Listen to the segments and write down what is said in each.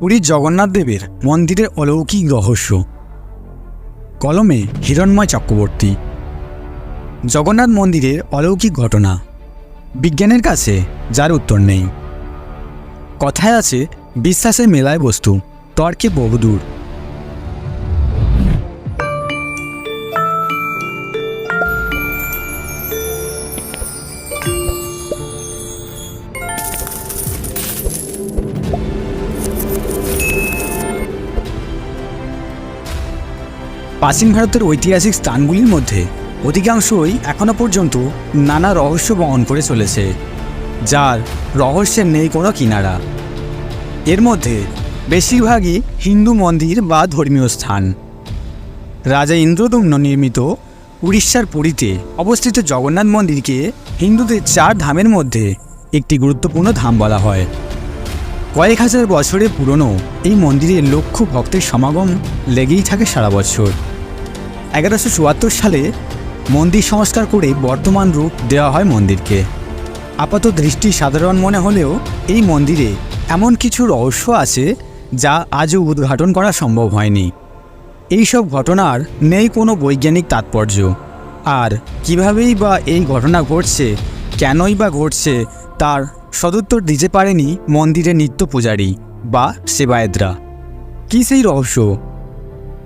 পুরীর জগন্নাথ দেবের মন্দিরের অলৌকিক রহস্য। কলমে হিরণ্ময় চক্রবর্তী। জগন্নাথ মন্দিরের অলৌকিক ঘটনা, বিজ্ঞানের কাছে যার উত্তর নেই। কথায় আছে, বিশ্বাসে মেলায় বস্তু, তর্কে বহুদূর। প্রাচীন ভারতের ঐতিহাসিক স্থানগুলির মধ্যে অধিকাংশই এখনও পর্যন্ত নানা রহস্য বহন করে চলেছে, যার রহস্যের নেই কোনো কিনারা। এর মধ্যে বেশিরভাগই হিন্দু মন্দির বা ধর্মীয় স্থান। রাজা ইন্দ্রদম্ন নির্মিত উড়িষ্যার পুরীতে অবস্থিত জগন্নাথ মন্দিরকে হিন্দুদের 4 ধামের মধ্যে একটি গুরুত্বপূর্ণ ধাম বলা হয়। কয়েক হাজার বছরের পুরনো এই মন্দিরে লক্ষ ভক্তের সমাগম লেগেই থাকে সারা বছর। 1174 সালে মন্দির সংস্কার করে বর্তমান রূপ দেওয়া হয় মন্দিরকে। আপাত দৃষ্টি সাধারণ মনে হলেও এই মন্দিরে এমন কিছু রহস্য আছে যা আজও উদ্ঘাটন করা সম্ভব হয়নি। এই সব ঘটনার নেই কোনো বৈজ্ঞানিক তাৎপর্য, আর কীভাবেই বা এই ঘটনা ঘটছে, কেনই বা ঘটছে, তার সদুত্তর দিতে পারেনি মন্দিরের নিত্য পূজারী বা সেবায়েতরা। কী সেই রহস্য?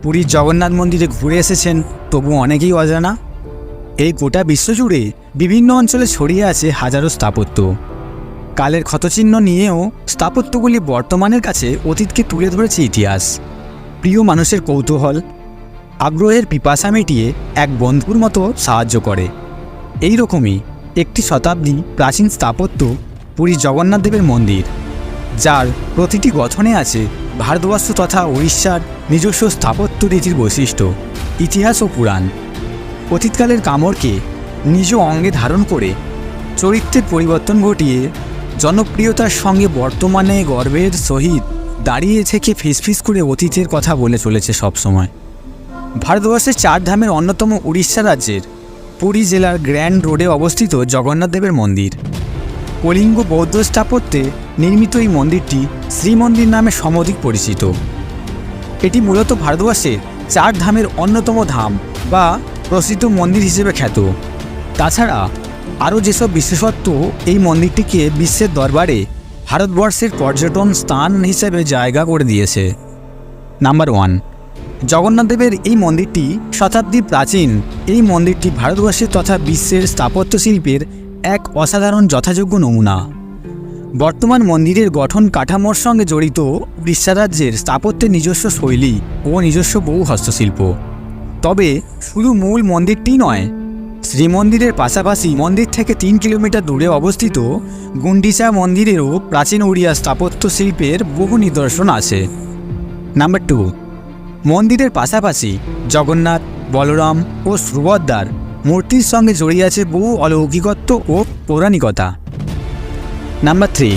পুরীর জগন্নাথ মন্দিরে ঘুরে এসেছেন, তবু অনেকেই অজানা। এই গোটা বিশ্বজুড়ে বিভিন্ন অঞ্চলে ছড়িয়ে আছে হাজারো স্থাপত্য। কালের ক্ষতচিহ্ন নিয়েও স্থাপত্যগুলি বর্তমানের কাছে অতীতকে তুলে ধরেছে ইতিহাস। প্রিয় মানুষের কৌতূহল, আগ্রহের পিপাসা মিটিয়ে এক বন্ধুর মতো সাহায্য করে। এই রকমই একটি শতাব্দী প্রাচীন স্থাপত্য পুরী জগন্নাথ দেবের মন্দির, যার প্রতিটি গঠনে আছে ভারতবর্ষ তথা উড়িষ্যার নিজস্ব স্থাপত্য রীতির বৈশিষ্ট্য, ইতিহাস ও পুরাণ। অতীতকালের কামড়কে নিজ অঙ্গে ধারণ করে চরিত্রের পরিবর্তন ঘটিয়ে জনপ্রিয়তার সঙ্গে বর্তমানে গর্বের সহিত দাঁড়িয়ে থেকে ফিসফিস করে অতীতের কথা বলে চলেছে সবসময়। ভারতবর্ষের 4 ধামের অন্যতম উড়িষ্যা রাজ্যের পুরী জেলার গ্র্যান্ড রোডে অবস্থিত জগন্নাথ দেবের মন্দির। কলিঙ্গ বৌদ্ধ স্থাপত্যে নির্মিত এই মন্দিরটি শ্রীমন্দির নামে সমধিক পরিচিত। এটি মূলত ভারতবর্ষের 4 ধামের অন্যতম ধাম বা প্রসিদ্ধ মন্দির হিসেবে খ্যাত। তাছাড়া আরও যেসব বিশেষত্ব এই মন্দিরটিকে বিশ্বের দরবারে ভারতবর্ষের পর্যটন স্থান হিসেবে জায়গা করে দিয়েছে। নাম্বার 1, জগন্নাথ দেবের এই মন্দিরটি শতাব্দী প্রাচীন। এই মন্দিরটি ভারতবর্ষের তথা বিশ্বের স্থাপত্য শিল্পের এক অসাধারণ যথাযোগ্য নমুনা। বর্তমান মন্দিরের গঠন কাঠামোর সঙ্গে জড়িত উড়িষ্যা রাজ্যের স্থাপত্যের নিজস্ব শৈলী ও নিজস্ব বহু হস্তশিল্প। তবে শুধু মূল মন্দিরটি নয়, শ্রীমন্দিরের পাশাপাশি মন্দির থেকে 3 কিলোমিটার দূরে অবস্থিত গুন্ডিচা মন্দিরেরও প্রাচীন উড়িয়া স্থাপত্য শিল্পের বহু নিদর্শন আছে। নাম্বার 2, মন্দিরের পাশাপাশি জগন্নাথ, বলরাম ও সুভদ্রার মূর্তির সঙ্গে জড়িয়ে আছে বহু অলৌকিকত্ব ও পৌরাণিকতা। নাম্বার 3,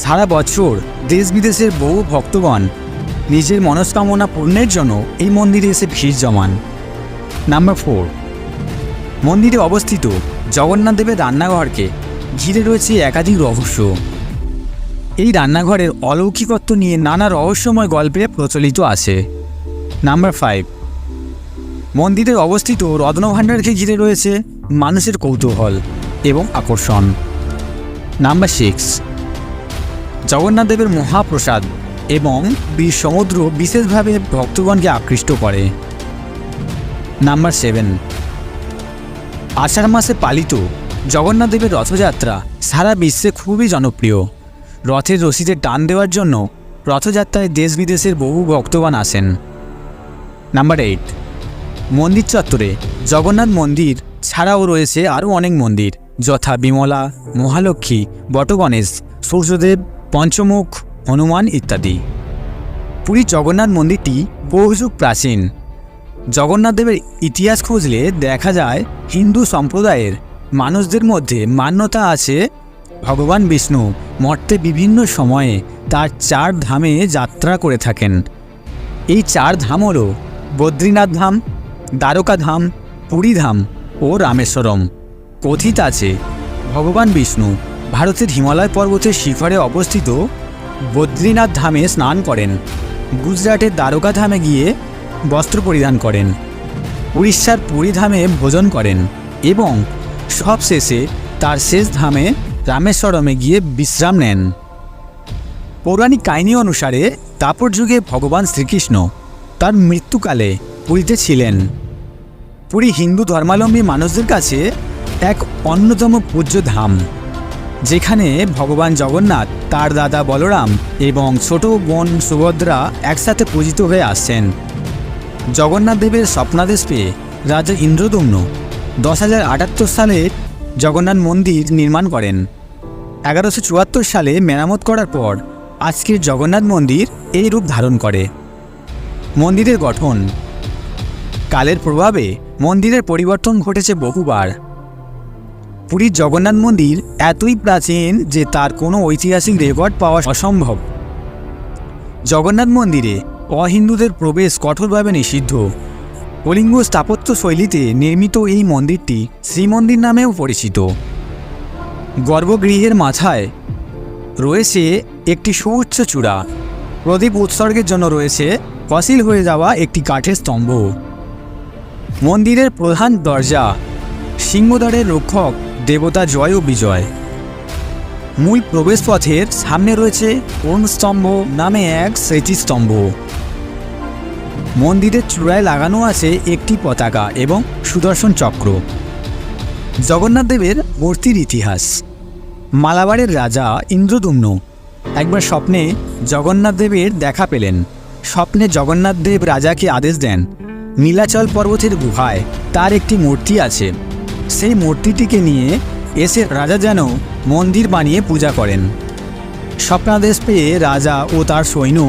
সারা বছর দেশ বিদেশের বহু ভক্তগণ নিজের মনস্কামনা পূর্ণের জন্য এই মন্দিরে এসে ভিড় জমান। নাম্বার 4, মন্দিরে অবস্থিত জগন্নাথ দেবের রান্নাঘরকে ঘিরে রয়েছে একাধিক রহস্য। এই রান্নাঘরের অলৌকিকত্ব নিয়ে নানা রহস্যময় গল্পে প্রচলিত আছে। নাম্বার 5, মন্দিরের অবস্থিত রত্নভাণ্ডারকে ঘিরে রয়েছে মানুষের কৌতূহল এবং আকর্ষণ। নাম্বার 6, জগন্নাথ দেবের মহাপ্রসাদ এবং বীর সমুদ্র বিশেষভাবে ভক্তগণকে আকৃষ্ট করে। নাম্বার 7, আষাঢ় মাসে পালিত জগন্নাথ দেবের রথযাত্রা সারা বিশ্বে খুবই জনপ্রিয়। রথের রশিতে টান দেওয়ার জন্য রথযাত্রায় দেশ বিদেশের বহু ভক্তগণ আসেন। নাম্বার 8, মন্দির চত্বরে জগন্নাথ মন্দির ছাড়াও রয়েছে আরও অনেক মন্দির, যথা বিমলা, মহালক্ষ্মী, বটগণেশ, সূর্যদেব, পঞ্চমুখ, হনুমান ইত্যাদি। পুরীর জগন্নাথ মন্দিরটি বহুযুগ প্রাচীন। জগন্নাথ দেবের ইতিহাস খুঁজলে দেখা যায় হিন্দু সম্প্রদায়ের মানুষদের মধ্যে মান্যতা আছে ভগবান বিষ্ণু মর্তে বিভিন্ন সময়ে তার 4 ধামে যাত্রা করে থাকেন। এই 4 ধাম হল বদ্রীনাথ ধাম, দ্বারকা ধাম, পুরী ধাম ও রামেশ্বরম। কথিত আছে ভগবান বিষ্ণু ভারতের হিমালয় পর্বতের শিখরে অবস্থিত বদ্রীনাথ ধামে স্নান করেন, গুজরাটের দ্বারকা ধামে গিয়ে বস্ত্র পরিধান করেন, উড়িষ্যার পুরী ধামে ভোজন করেন এবং সবশেষে তার শেষ ধামে রামেশ্বরমে গিয়ে বিশ্রাম নেন। পৌরাণিক কাহিনী অনুসারে দ্বাপর যুগে ভগবান শ্রীকৃষ্ণ তার মৃত্যুকালে পুরীতে ছিলেন। পুরী হিন্দু ধর্মাবলম্বী মানুষদের কাছে এক অন্যতম পূজ্য ধাম, যেখানে ভগবান জগন্নাথ, তার দাদা বলরাম এবং ছোট বোন সুভদ্রা একসাথে পূজিত হয়ে আসছেন। জগন্নাথ দেবের স্বপ্নাদেশ পেয়ে রাজা ইন্দ্রদম্ন 10,078 সালে জগন্নাথ মন্দির নির্মাণ করেন। 1174 সালে মেরামত করার পর আজকের জগন্নাথ মন্দির এই রূপ ধারণ করে। মন্দিরের গঠন। কালের প্রভাবে মন্দিরের পরিবর্তন ঘটেছে বহুবার। পুরীর জগন্নাথ মন্দির এতই প্রাচীন যে তার কোনো ঐতিহাসিক রেকর্ড পাওয়া অসম্ভব। জগন্নাথ মন্দিরে অহিন্দুদের প্রবেশ কঠোরভাবে নিষিদ্ধ। কলিঙ্গ স্থাপত্য শৈলীতে নির্মিত এই মন্দিরটি শ্রীমন্দির নামেও পরিচিত। গর্ভগৃহের মাথায় রয়েছে একটি সুউচ্চ চূড়া। প্রদীপ উৎসর্গের জন্য রয়েছে ফসিল হয়ে যাওয়া একটি কাঠের স্তম্ভ। মন্দিরের প্রধান দরজা, সিংহদ্বারের রক্ষক দেবতা জয় ও বিজয়। মূল প্রবেশপথের সামনে রয়েছে অরুণস্তম্ভ নামে এক স্মৃতিস্তম্ভ। মন্দিরের চূড়ায় লাগানো আছে একটি পতাকা এবং সুদর্শন চক্র। জগন্নাথ দেবের মূর্তির ইতিহাস। মালাবারের রাজা ইন্দ্রদম্ন একবার স্বপ্নে জগন্নাথ দেবের দেখা পেলেন। স্বপ্নে জগন্নাথ দেব রাজাকে আদেশ দেন, নীলাচল পর্বতের গুহায় তার একটি মূর্তি আছে, সেই মূর্তিটিকে নিয়ে এসে রাজা যেন মন্দির বানিয়ে পূজা করেন। স্বপ্নাদেশ পেয়ে রাজা ও তার সৈন্য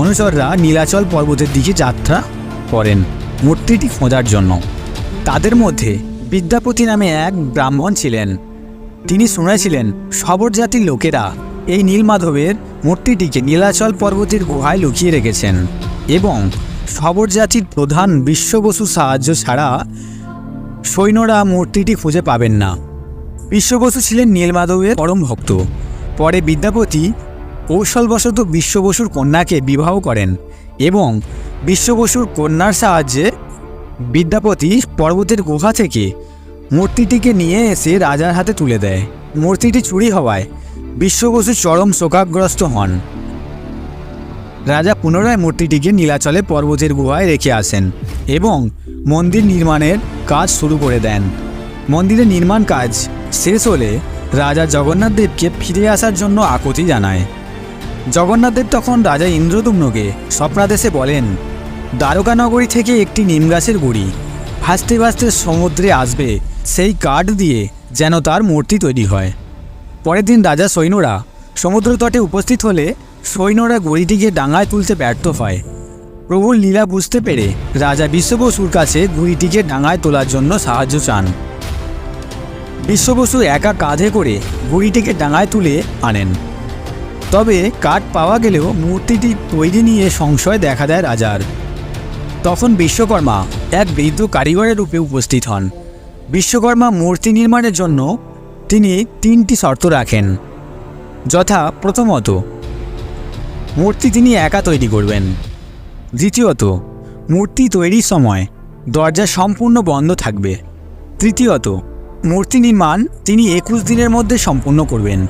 অনুচররা নীলাচল পর্বতের দিকে যাত্রা করেন মূর্তিটি খোঁজার জন্য। তাদের মধ্যে বিদ্যাপতি নামে এক ব্রাহ্মণ ছিলেন। তিনি শুনেছিলেন শবর জাতির লোকেরা এই নীলমাধবের মূর্তিটিকে নীলাচল পর্বতের গুহায় লুকিয়ে রেখেছেন এবং শবর জাতির প্রধান বিশ্ববসু সাহায্য ছাড়া সৈন্যরা মূর্তিটি খুঁজে পাবেন না। বিশ্ববসু ছিলেন নীলমাধবের পরম ভক্ত। পরে বিদ্যাপতি কৌশলবশত বিশ্ববসুর কন্যাকে বিবাহ করেন এবং বিশ্ববসুর কন্যার সাহায্যে বিদ্যাপতি পর্বতের গুহা থেকে মূর্তিটিকে নিয়ে এসে রাজার হাতে তুলে দেয়। মূর্তিটি চুরি হওয়ায় বিশ্ববসু চরম শোকাগ্রস্ত হন। রাজা পুনরায় মূর্তিটিকে নীলাচলে পর্বতের গুহায় রেখে আসেন এবং মন্দির নির্মাণের কাজ শুরু করে দেন। মন্দিরের নির্মাণ কাজ শেষ হলে রাজা জগন্নাথ দেবকে ফিরে আসার জন্য আকুতি জানায়। জগন্নাথ দেব তখন রাজা ইন্দ্রদম্নকে স্বপ্নাদেশে বলেন, দ্বারকা নগরী থেকে একটি নিম গাছের গুড়ি ভাসতে ভাসতে সমুদ্রে আসবে, সেই কাঠ দিয়ে যেন তার মূর্তি তৈরি হয়। পরের দিন রাজা সৈন্যরা সমুদ্র তটে উপস্থিত হলে সৈন্যরা গুড়িটিকে ডাঙায় তুলতে ব্যর্থ হয়। প্রভুর লীলা বুঝতে পেরে রাজা বিশ্ববসুর কাছে গুড়িটিকে ডাঙায় তোলার জন্য সাহায্য চান। বিশ্ববসু একা কাঁধে করে গুড়িটিকে ডাঙায় তুলে আনেন। তবে কাঠ পাওয়া গেলেও মূর্তিটি তৈরি নিয়ে সংশয় দেখা দেয় রাজার। তখন বিশ্বকর্মা এক বৃদ্ধ কারিগরের রূপে উপস্থিত হন। বিশ্বকর্মা মূর্তি নির্মাণের জন্য তিনি 3টি শর্ত রাখেন, যথা প্রথমত মূর্তি তিনি একা তৈরি করবেন, দ্বিতীয়ত মূর্তি তৈরির সময় দরজা সম্পূর্ণ বন্ধ থাকবে, তৃতীয়ত মূর্তি নির্মাণ তিনি 21 দিনের মধ্যে সম্পূর্ণ করবেন।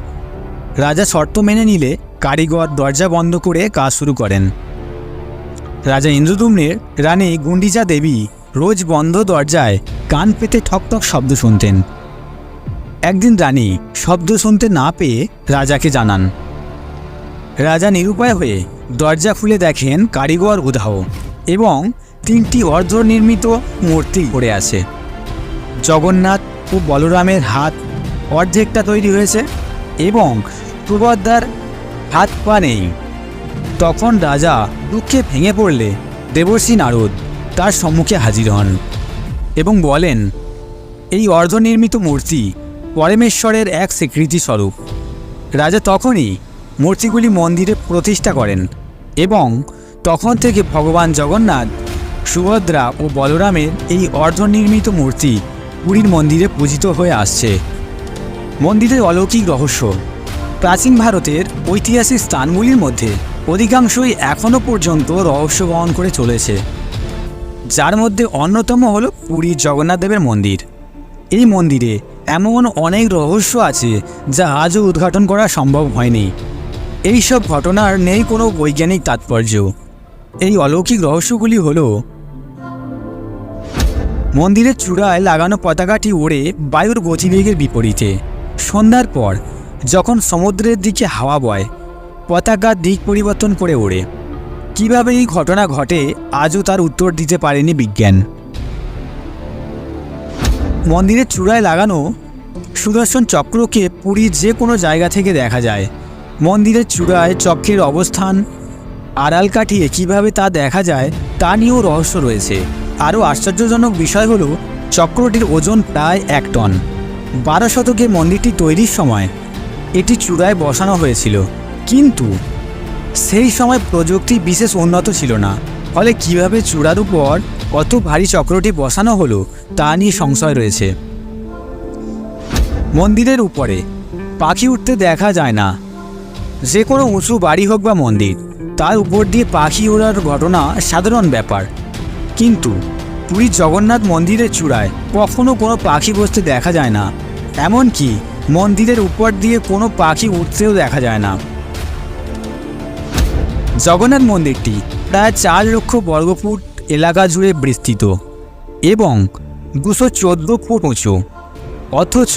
রাজা শর্ত মেনে নিলে কারিগর দরজা বন্ধ করে কাজ শুরু করেন। রাজা ইন্দ্রদম্নের রানী গুন্ডিচা দেবী রোজ বন্ধ দরজায় কান পেতে ঠকঠক শব্দ শুনতেন। একদিন রানী শব্দ শুনতে না পেয়ে রাজাকে জানান। রাজা নিরুপায় হয়ে দরজা খুলে দেখেন কারিগর উধাও এবং 3টি অর্ধনির্মিত মূর্তি পড়ে আছে। জগন্নাথ ও বলরামের হাত অর্ধেকটা তৈরি হয়েছে এবং সুভদ্রার হাত পা নেই। তখন রাজা দুঃখে ভেঙে পড়লে দেবর্ষি নারদ তার সম্মুখে হাজির হন এবং বলেন, এই অর্ধনির্মিত মূর্তি পরমেশ্বরের এক স্বীকৃতি স্বরূপ। রাজা তখনই মূর্তিগুলি মন্দিরে প্রতিষ্ঠা করেন এবং তখন থেকে ভগবান জগন্নাথ, সুভদ্রা ও বলরামের এই অর্ধনির্মিত মূর্তি পুরীর মন্দিরে পূজিত হয়ে আসছে। মন্দিরের অলৌকিক রহস্য। প্রাচীন ভারতের ঐতিহাসিক স্থানগুলির মধ্যে অধিকাংশই এখনও পর্যন্ত রহস্য বহন করে চলেছে, যার মধ্যে অন্যতম হল পুরীর জগন্নাথদেবের মন্দির। এই মন্দিরে এমন অনেক রহস্য আছে যা আজও উদ্ঘাটন করা সম্ভব হয়নি। এই সব ঘটনার নেই কোনো বৈজ্ঞানিক তাৎপর্য। এই অলৌকিক রহস্যগুলি হল: মন্দিরের চূড়ায় লাগানো পতাকাটি ওড়ে বায়ুর গতিবেগের বিপরীতে। সন্ধ্যার পর যখন সমুদ্রের দিকে হাওয়া বয়, পতাকার দিক পরিবর্তন করে ওড়ে। কীভাবে এই ঘটনা ঘটে আজও তার উত্তর দিতে পারেনি বিজ্ঞান। মন্দিরের চূড়ায় লাগানো সুদর্শন চক্রকে পুরীর যে কোনো জায়গা থেকে দেখা যায়। মন্দিরের চূড়ায় চক্রের অবস্থান আড়াল কাটিয়ে কীভাবে তা দেখা যায় তা নিয়েও রহস্য রয়েছে। আরও আশ্চর্যজনক বিষয় হলো চক্রটির ওজন প্রায় 1 টন। 12 শতকে মন্দিরটি তৈরির সময় এটি চূড়ায় বসানো হয়েছিল, কিন্তু সেই সময় প্রযুক্তি বিশেষ উন্নত ছিল না। ফলে কিভাবে চূড়ার উপর অত ভারী চক্রটি বসানো হলো তা নিয়ে সংশয় রয়েছে। মন্দিরের উপরে পাখি উঠতে দেখা যায় না। যে কোনো উঁচু বাড়ি হোক বা মন্দির, তার উপর দিয়ে পাখি ওড়ার ঘটনা সাধারণ ব্যাপার, কিন্তু পুরীর জগন্নাথ মন্দিরের চূড়ায় কখনো কোনো পাখি বসতে দেখা যায় না। এমনকি মন্দিরের উপর দিয়ে কোনো পাখি উঠতেও দেখা যায় না। জগন্নাথ মন্দিরটি প্রায় 4 লক্ষ বর্গফুট এলাকা জুড়ে বিস্তৃত এবং 214 ফুট উঁচু। অথচ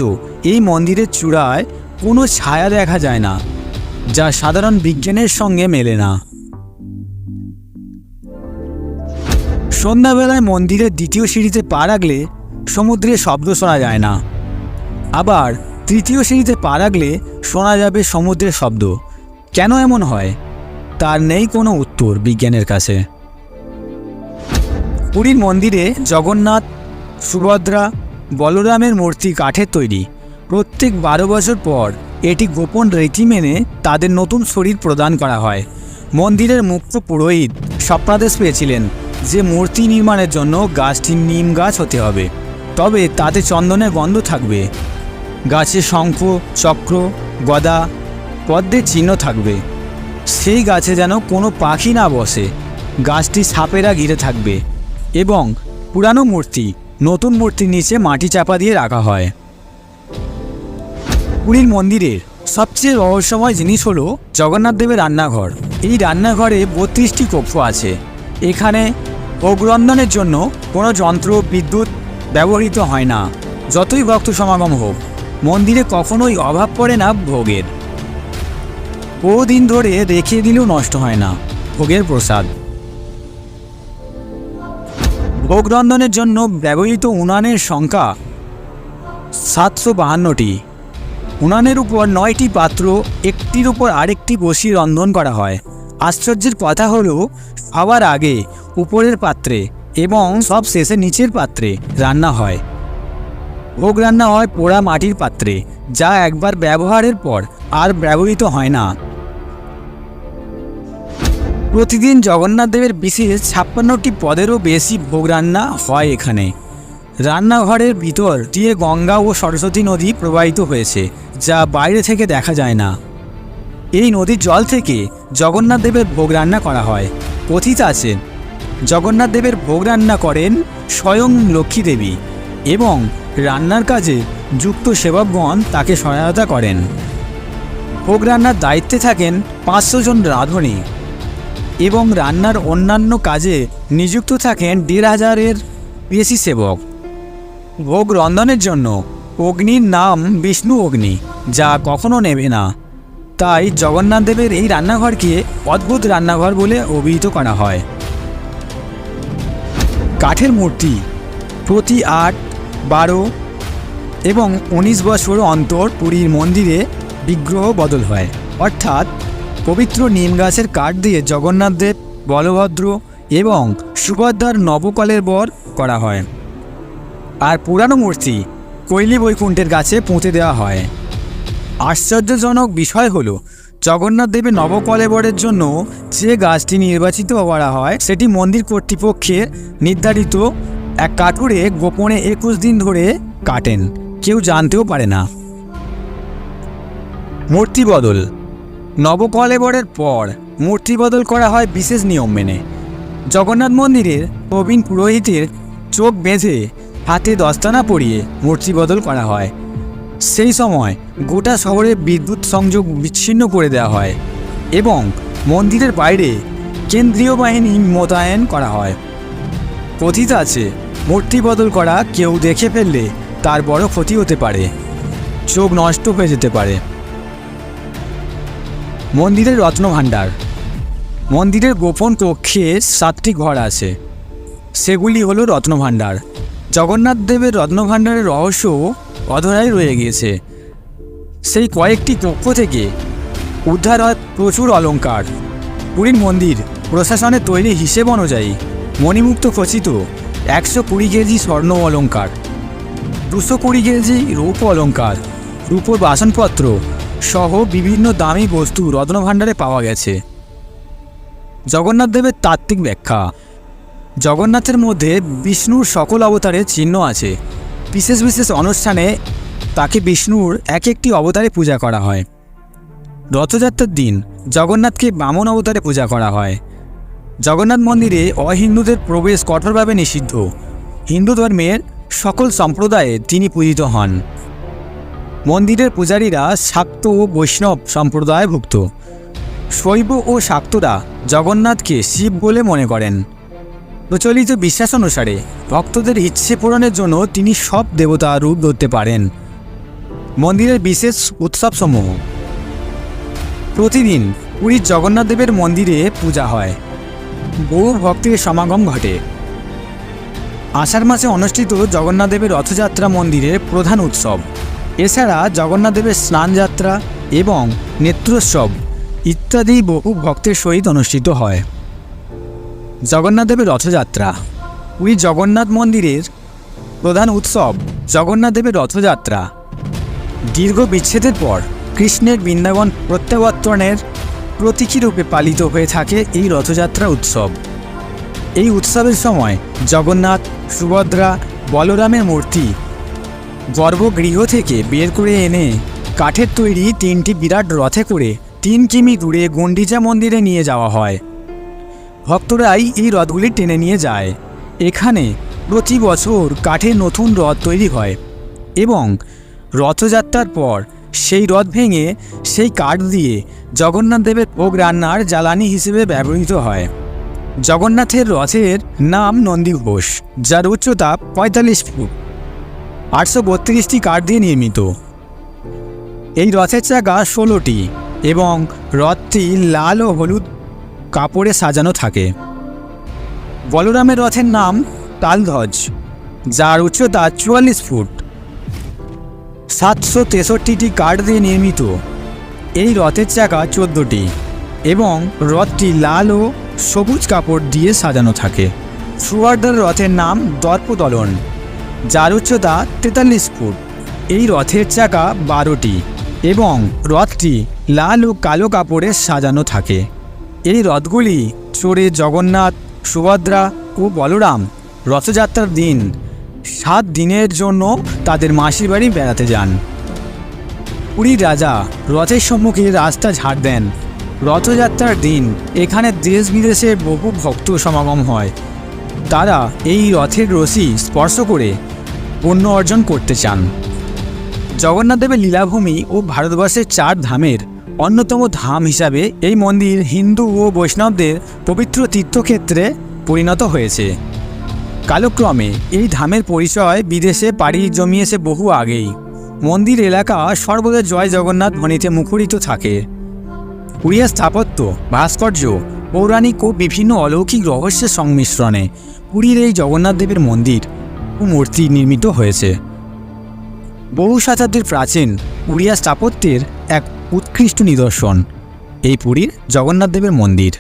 এই মন্দিরের চূড়ায় কোনো ছায়া দেখা যায় না, যা সাধারণ বিজ্ঞানের সঙ্গে মেলে না। সন্ধ্যাবেলায় মন্দিরের দ্বিতীয় সিঁড়িতে পা রাখলে সমুদ্রের শব্দ শোনা যায় না, আবার তৃতীয় সিঁড়িতে পা রাখলে শোনা যাবে সমুদ্রের শব্দ। কেন এমন হয় তার নেই কোনো উত্তর বিজ্ঞানের কাছে। পুরীর মন্দিরে জগন্নাথ, সুভদ্রা, বলরামের মূর্তি কাঠের তৈরি। প্রত্যেক 12 বছর পর এটি গোপন রীতি মেনে তাদের নতুন শরীর প্রদান করা হয়। মন্দিরের মুখ্য পুরোহিত স্বপ্নাদেশ পেয়েছিলেন যে মূর্তি নির্মাণের জন্য গাছটি নিম গাছ হতে হবে, তবে তাতে চন্দনের গন্ধ থাকবে। গাছে শঙ্খ, চক্র, গদা, পদ্মের চিহ্ন থাকবে। সেই গাছে যেন কোনো পাখি না বসে। গাছটি সাপেরা ঘিরে থাকবে এবং পুরানো মূর্তি নতুন মূর্তির নিচে মাটি চাপা দিয়ে রাখা হয়। পুরীর মন্দিরের সবচেয়ে রহস্যময় জিনিস হলো জগন্নাথ দেবের রান্নাঘর। এই রান্নাঘরে 32টি কক্ষ আছে। এখানে ভোগ রন্ধনের জন্য কোনো যন্ত্র, বিদ্যুৎ ব্যবহৃত হয় না। যতই ভক্ত সমাগম হোক, মন্দিরে কখনোই অভাব পড়ে না ভোগের। বহুদিন ধরে রেখে দিলেও নষ্ট হয় না ভোগের প্রসাদ। ভোগ রন্ধনের জন্য ব্যবহৃত উনানের সংখ্যা 752টি। উনানের উপর 9টি পাত্র, একটির উপর আরেকটি বসিয়ে রন্ধন করা হয়। আশ্চর্যের কথা হলো সবার আগে উপরের পাত্রে এবং সব শেষে নিচের পাত্রে রান্না হয়। ভোগ রান্না হয় পোড়া মাটির পাত্রে, যা একবার ব্যবহারের পর আর ব্যবহৃত হয় না। প্রতিদিন জগন্নাথ দেবের বিশেষ 56টি পদেরও বেশি ভোগ রান্না হয় এখানে। রান্নাঘরের ভিতর দিয়ে গঙ্গা ও সরস্বতী নদী প্রবাহিত হয়েছে, যা বাইরে থেকে দেখা যায় না। এই নদীর জল থেকে জগন্নাথ দেবের ভোগ রান্না করা হয়। কথিত আছে জগন্নাথ দেবের ভোগ রান্না করেন স্বয়ং লক্ষ্মী দেবী এবং রান্নার কাজে যুক্ত সেবকগণ তাকে সহায়তা করেন। ভোগ রান্নার দায়িত্বে থাকেন 500 জন রাঁধুনি এবং রান্নার অন্যান্য কাজে নিযুক্ত থাকেন 1500-এর বেশি সেবক। ভোগ রন্ধনের জন্য অগ্নির নাম বিষ্ণু অগ্নি, যা কখনো নেবে না। তাই জগন্নাথ দেবের এই রান্নাঘরকে অদ্ভুত রান্নাঘর বলে অভিহিত করা হয়। কাঠের মূর্তি প্রতি 8, 12 এবং 19 বছর অন্তর পুরীর মন্দিরে বিগ্রহ বদল হয়। অর্থাৎ পবিত্র নিম গাছের কাঠ দিয়ে জগন্নাথ দেব, বলভদ্র এবং সুভদ্রার নবকলের বর করা হয়, আর পুরানো মূর্তি কৈলি বৈকুণ্ঠের কাছে পুঁতে দেওয়া হয়। আশ্চর্যজনক বিষয় হলো জগন্নাথ দেবের নবকলেবরের জন্য যে গাছটি নির্বাচিত করা হয় সেটি মন্দির কর্তৃপক্ষের নির্ধারিত এক কাঠুরে গোপনে 21 দিন ধরে কাটেন, কেউ জানতেও পারে না। মূর্তি বদল। নবকলেবরের পর মূর্তি বদল করা হয় বিশেষ নিয়ম মেনে। জগন্নাথ মন্দিরের প্রবীণ পুরোহিতের চোখ বেঁধে হাতে দস্তানা পরিয়ে মূর্তি বদল করা হয়। সেই সময় গোটা শহরে বিদ্যুৎ সংযোগ বিচ্ছিন্ন করে দেওয়া হয় এবং মন্দিরের বাইরে কেন্দ্রীয় বাহিনী মোতায়েন করা হয়। কথিত আছে, মূর্তি বদল করা কেউ দেখে ফেললে তার বড় ক্ষতি হতে পারে, চোখ নষ্ট হয়ে যেতে পারে। মন্দিরের রত্নভাণ্ডার। মন্দিরের গোপন কক্ষে 7টি ঘর আছে, সেগুলি হলো রত্নভাণ্ডার। জগন্নাথ দেবের রত্নভাণ্ডারের রহস্য অধরাই রয়ে গিয়েছে। সেই কয়েকটি কক্ষ থেকে উদ্ধার হয় প্রচুর অলঙ্কার। পুরীর মন্দির প্রশাসনের তৈরি হিসেব অনুযায়ী মণিমুক্ত খচিত 120 কেজি স্বর্ণ অলঙ্কার, 220 কেজি রূপ অলঙ্কার, রূপোর বাসনপত্র সহ বিভিন্ন দামি বস্তু রত্নভাণ্ডারে পাওয়া গেছে। জগন্নাথ দেবের তাত্ত্বিক ব্যাখ্যা। জগন্নাথের মধ্যে বিষ্ণুর সকল অবতারের চিহ্ন আছে। বিশেষ বিশেষ অনুষ্ঠানে তাকে বিষ্ণুর এক একটি অবতারে পূজা করা হয়। রথযাত্রার দিন জগন্নাথকে বামন অবতারে পূজা করা হয়। জগন্নাথ মন্দিরে অহিন্দুদের প্রবেশ কঠোরভাবে নিষিদ্ধ। হিন্দু ধর্মের সকল সম্প্রদায়ে তিনি পূজিত হন। মন্দিরের পূজারীরা শাক্ত ও বৈষ্ণব সম্প্রদায়ভুক্ত। শৈব ও শাক্তরা জগন্নাথকে শিব বলে মনে করেন। প্রচলিত বিশ্বাস অনুসারে ভক্তদের ইচ্ছে পূরণের জন্য তিনি সব দেবতা রূপ ধরতে পারেন। মন্দিরের বিশেষ উৎসবসমূহ। প্রতিদিন পুরীর জগন্নাথ দেবের মন্দিরে পূজা হয়, বহু ভক্তের সমাগম ঘটে। আষাঢ় মাসে অনুষ্ঠিত জগন্নাথ দেবের রথযাত্রা মন্দিরের প্রধান উৎসব। এছাড়া জগন্নাথ দেবের স্নানযাত্রা এবং নেত্রোৎসব ইত্যাদি বহু ভক্তের সহিত অনুষ্ঠিত হয়। জগন্নাথ দেবের রথযাত্রা। পুরীর জগন্নাথ মন্দিরের প্রধান উৎসব জগন্নাথ দেবের রথযাত্রা। দীর্ঘ বিচ্ছেদের পর কৃষ্ণের বৃন্দাবন প্রত্যাবর্তনের প্রতীকী রূপে পালিত হয়ে থাকে এই রথযাত্রা উৎসব। এই উৎসবের সময় জগন্নাথ, সুভদ্রা, বলরামের মূর্তি গর্ভগৃহ থেকে বের করে এনে কাঠের তৈরি 3টি বিরাট রথে করে 3 কিমি দূরে গুন্ডিচা মন্দিরে নিয়ে যাওয়া হয়। ভক্তরাই এই রথগুলি টেনে নিয়ে যায়। এখানে প্রতি বছর কাঠের নতুন রথ তৈরি হয় এবং রথযাত্রার পর সেই রথ ভেঙে সেই কাঠ দিয়ে জগন্নাথ দেবের ভোগ রান্নার জ্বালানি হিসেবে ব্যবহৃত হয়। জগন্নাথের রথের নাম নন্দীঘোষ, যার উচ্চতা 45 ফুট, 832টি কাঠ দিয়ে নির্মিত। এই রথের চাকা 16টি এবং রথটি লাল ও হলুদ কাপড়ে সাজানো থাকে। বলরামের রথের নাম তালধ্বজ, যার উচ্চতা 44 ফুট, 763টি কাঠ দিয়ে নির্মিত। এই রথের চাকা 14টি এবং রথটি লাল ও সবুজ কাপড় দিয়ে সাজানো থাকে। সুভদ্রার রথের নাম দর্পদলন, যার উচ্চতা 43 ফুট। এই রথের চাকা 12টি এবং রথটি লাল ও কালো কাপড়ে সাজানো থাকে। এই রথগুলি চড়ে জগন্নাথ, সুভদ্রা ও বলরাম রথযাত্রার দিন 7 দিনের জন্য তাদের মাসির বাড়ি বেড়াতে যান। পুরীর রাজা রথের সম্মুখে রাস্তা ঝাড় দেন। রথযাত্রার দিন এখানে দেশ বিদেশের বহু ভক্ত সমাগম হয়। তারা এই রথের রশি স্পর্শ করে পুণ্য অর্জন করতে চান। জগন্নাথ দেবের লীলাভূমি ও ভারতবর্ষের 4 ধামের অন্যতম ধাম হিসাবে এই মন্দির হিন্দু ও বৈষ্ণবদের পবিত্র তীর্থক্ষেত্রে পরিণত হয়েছে। কালক্রমে এই ধামের পরিচয় বিদেশে পাড়ি জমিয়েছে বহু আগেই। মন্দির এলাকা সর্বদা জয় জগন্নাথ ধ্বনিতে মুখরিত থাকে। পুরীর স্থাপত্য, ভাস্কর্য, পৌরাণিক ও বিভিন্ন অলৌকিক রহস্যের সংমিশ্রণে পুরীর এই জগন্নাথ দেবের মন্দির ও মূর্তি নির্মিত হয়েছে। বহু শতাব্দীর প্রাচীন উড়িয়া স্থাপত্যের এক উৎকৃষ্ট নিদর্শন এই পুরীর জগন্নাথ দেবের মন্দির।